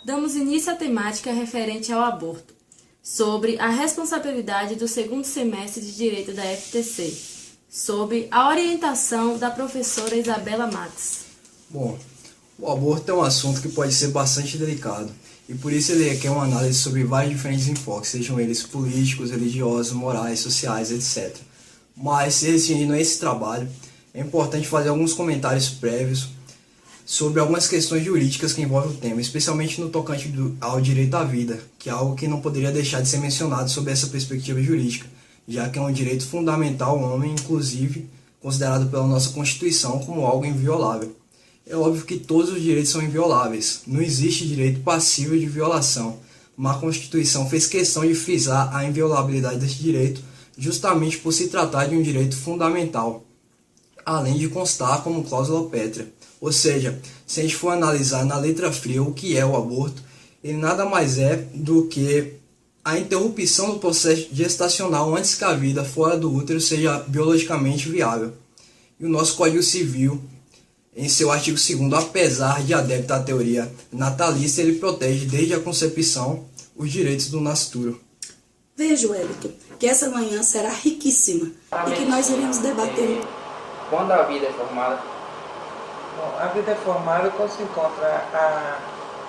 Damos início à temática referente ao aborto, sobre a responsabilidade do segundo semestre de Direito da FTC, sob a orientação da professora Isabela Matos. Bom, o aborto é um assunto que pode ser bastante delicado, e por isso ele requer uma análise sobre vários diferentes enfoques, sejam eles políticos, religiosos, morais, sociais, etc. Mas, se restringindo a esse trabalho, é importante fazer alguns comentários prévios sobre algumas questões jurídicas que envolvem o tema, especialmente no tocante ao direito à vida, que é algo que não poderia deixar de ser mencionado sob essa perspectiva jurídica, já que é um direito fundamental ao homem, inclusive considerado pela nossa Constituição como algo inviolável. É óbvio que todos os direitos são invioláveis, não existe direito passível de violação, mas a Constituição fez questão de frisar a inviolabilidade deste direito justamente por se tratar de um direito fundamental, além de constar como cláusula pétrea. Ou seja, se a gente for analisar na letra fria o que é o aborto, ele nada mais é do que a interrupção do processo gestacional antes que a vida fora do útero seja biologicamente viável. E o nosso Código Civil, em seu artigo 2º, apesar de adepto à teoria natalista, ele protege desde a concepção os direitos do nascituro. Vejo, Wellington, que essa manhã será riquíssima e que nós iremos debater. Quando a vida é formada? Bom, a vida é formada quando se encontra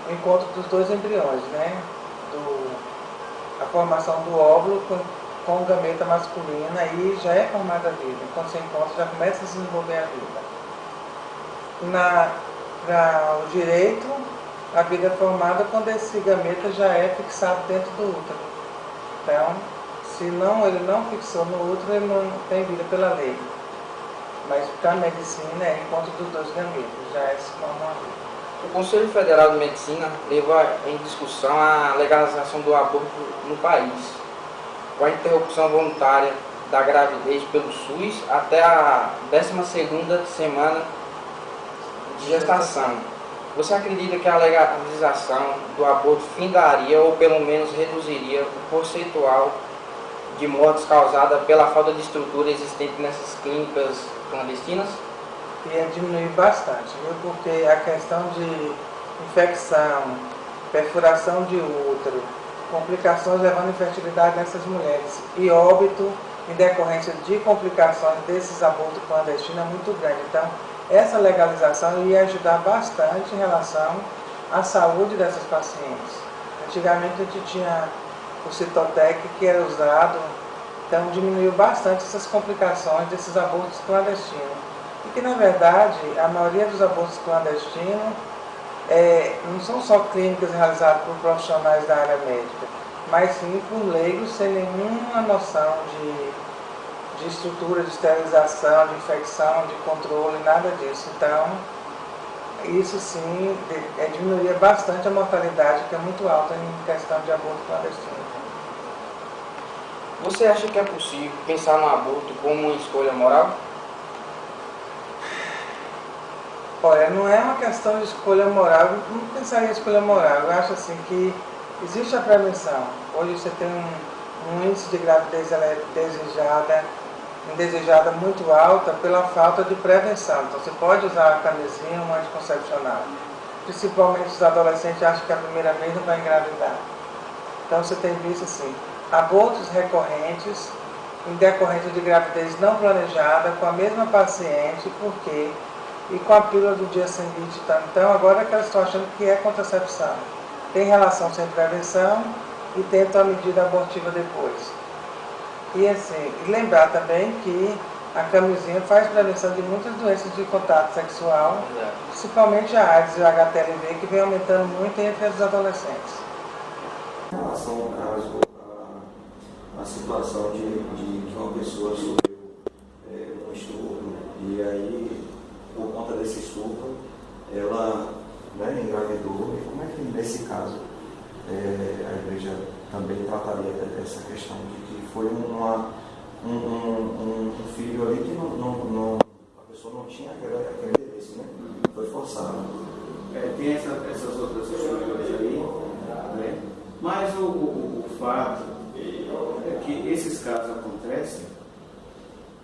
o encontro dos dois embriões, né? A formação do óvulo com o gameta masculino, aí já é formada a vida. Quando se encontra, já começa a se desenvolver a vida. Para o direito, a vida é formada quando esse gameta já é fixado dentro do útero. Então, se ele não fixou no útero, ele não tem vida pela lei. Mas para a medicina é encontro dos dois gametas, já é se forma uma vida. O Conselho Federal de Medicina levou em discussão a legalização do aborto no país, com a interrupção voluntária da gravidez pelo SUS até a 12ª semana de gestação. Você acredita que a legalização do aborto findaria ou pelo menos reduziria o percentual de mortes causadas pela falta de estrutura existente nessas clínicas clandestinas? Ia diminuir bastante, viu? Porque a questão de infecção, perfuração de útero, complicações levando infertilidade nessas mulheres e óbito em decorrência de complicações desses abortos clandestinos é muito grande. Então, essa legalização ia ajudar bastante em relação à saúde dessas pacientes. Antigamente a gente tinha o Citotec que era usado, então diminuiu bastante essas complicações desses abortos clandestinos. E que na verdade a maioria dos abortos clandestinos não são só clínicas realizadas por profissionais da área médica, mas sim por leigos sem nenhuma noção de estrutura, de esterilização, de infecção, de controle, nada disso. Então, isso sim diminuiria bastante a mortalidade, que é muito alta em questão de aborto clandestino. Você acha que é possível pensar no aborto como uma escolha moral? Olha, não é uma questão de escolha moral, não pensaria em escolha moral. Eu acho assim que existe a prevenção. Hoje você tem um índice de gravidez indesejada muito alta pela falta de prevenção. Então você pode usar a camisinha, um anticoncepcional. Principalmente os adolescentes acham que a primeira vez não vai engravidar. Então você tem visto assim, abortos recorrentes em decorrência de gravidez não planejada com a mesma paciente, porque e com a pílula do dia sanguíneo. Então agora é que elas estão achando que é contracepção. Tem relação sem prevenção e tentam a medida abortiva depois. E assim, lembrar também que a camisinha faz prevenção de muitas doenças de contato sexual, principalmente a AIDS e o HTLV, que vem aumentando muito entre os adolescentes. Em relação ao caso, a situação de que uma pessoa sofreu um estupro e aí, por conta desse estupro, ela engravidou, e como é que nesse caso a igreja seja, também trataria dessa questão de que foi um filho ali que a pessoa não tinha aquele interesse, né? Foi forçado. Tem essas outras questões aí, né? Mas o fato é que esses casos acontecem,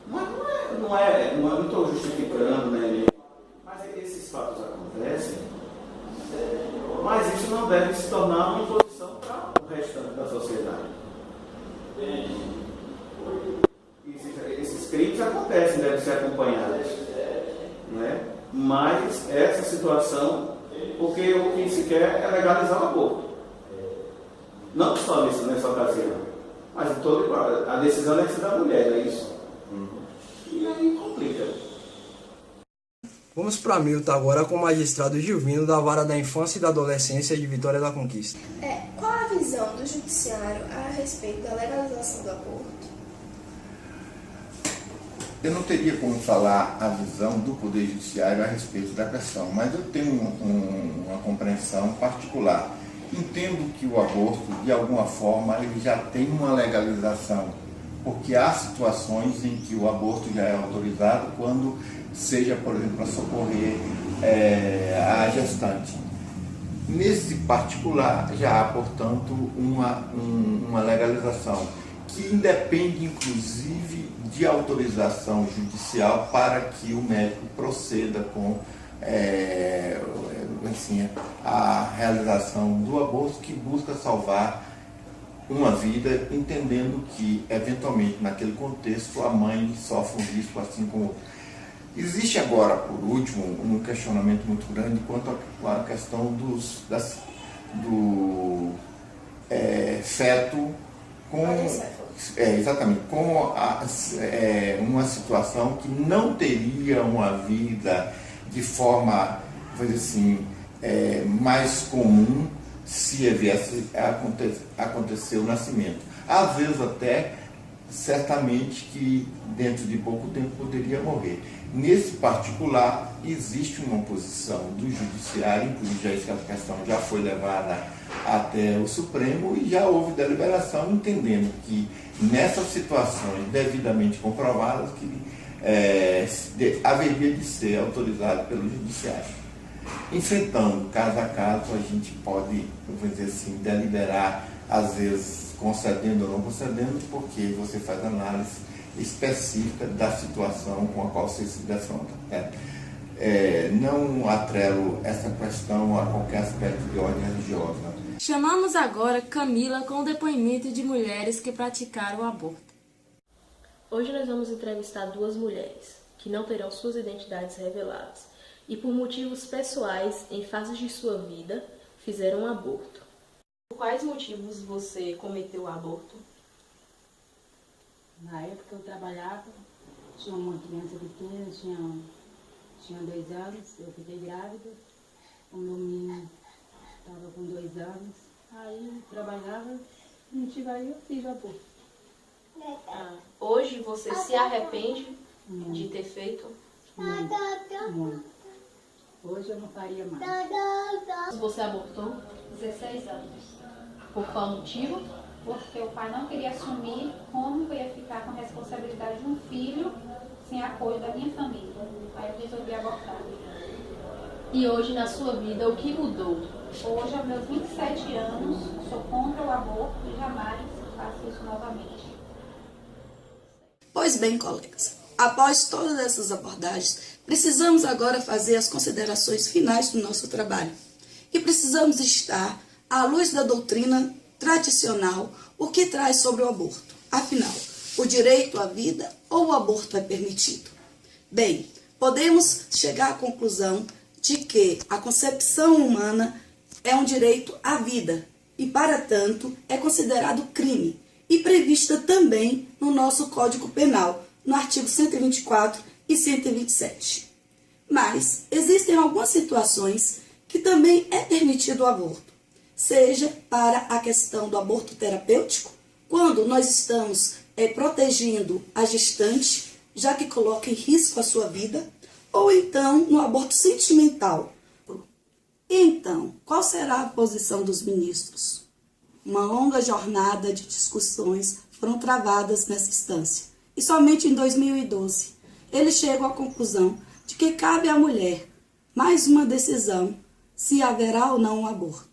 não estou justificando, né? Mas esses fatos acontecem, mas isso não deve se tornar uma imposição para o restante da sociedade. Esses crimes acontecem, devem ser acompanhados, né? Mas essa situação, porque o que se quer é legalizar o aborto. Não só nessa ocasião, mas em toda a decisão é da mulher, é isso? E aí complica. Vamos para Milton agora com o magistrado Gilvino da Vara da Infância e da Adolescência de Vitória da Conquista. Qual a visão do judiciário a respeito da legalização do aborto? Eu não teria como falar a visão do Poder Judiciário a respeito da questão, mas eu tenho uma compreensão particular. Entendo que o aborto, de alguma forma, ele já tem uma legalização, porque há situações em que o aborto já é autorizado quando seja, por exemplo, para socorrer a gestante. Nesse particular, já há, portanto, uma legalização, que independe, inclusive, de autorização judicial para que o médico proceda com a realização do aborto, que busca salvar uma vida, entendendo que, eventualmente, naquele contexto, a mãe sofre um risco assim como outro. Existe agora, por último, um questionamento muito grande quanto à questão do feto com uma situação que não teria uma vida de forma, vamos dizer assim, mais comum se viesse a acontecer o nascimento. Às vezes até, certamente que dentro de pouco tempo poderia morrer. Nesse particular, existe uma posição do judiciário, inclusive essa questão já foi levada até o Supremo e já houve deliberação, entendendo que nessas situações devidamente comprovadas que haveria de ser autorizado pelo judiciário. Enfrentando caso a caso, a gente pode, vamos dizer assim, deliberar, às vezes concedendo ou não concedendo, porque você faz análise específica da situação com a qual você se defronta. Não atrelo essa questão a qualquer aspecto de ordem religiosa. Chamamos agora Camila com o depoimento de mulheres que praticaram o aborto. Hoje nós vamos entrevistar duas mulheres que não terão suas identidades reveladas e, por motivos pessoais, em fases de sua vida, fizeram um aborto. Por quais motivos você cometeu o aborto? Na época eu trabalhava, tinha uma criança pequena, tinha 2 anos, eu fiquei grávida, o meu menino estava com 2 anos, aí eu trabalhava, aí eu fiz o aborto. Hoje você se arrepende de ter feito? Muito. Hoje eu não faria mais. Você abortou? 16 anos. Por qual motivo? Porque o pai não queria assumir como eu ia ficar com a responsabilidade de um filho sem apoio da minha família. Aí eu resolvi abortar. E hoje na sua vida, o que mudou? Hoje, aos meus 27 anos, sou contra o aborto e jamais faço isso novamente. Pois bem, colegas, após todas essas abordagens, precisamos agora fazer as considerações finais do nosso trabalho. E precisamos estar à luz da doutrina tradicional, o que traz sobre o aborto. Afinal, o direito à vida ou o aborto é permitido? Bem, podemos chegar à conclusão de que a concepção humana é um direito à vida e, para tanto, é considerado crime e prevista também no nosso Código Penal, no artigo 124 e 127. Mas existem algumas situações que também é permitido o aborto, seja para a questão do aborto terapêutico, quando nós estamos protegendo a gestante, já que coloca em risco a sua vida, ou então no aborto sentimental. Então, qual será a posição dos ministros? Uma longa jornada de discussões foram travadas nessa instância. E somente em 2012, eles chegam à conclusão de que cabe à mulher mais uma decisão se haverá ou não um aborto.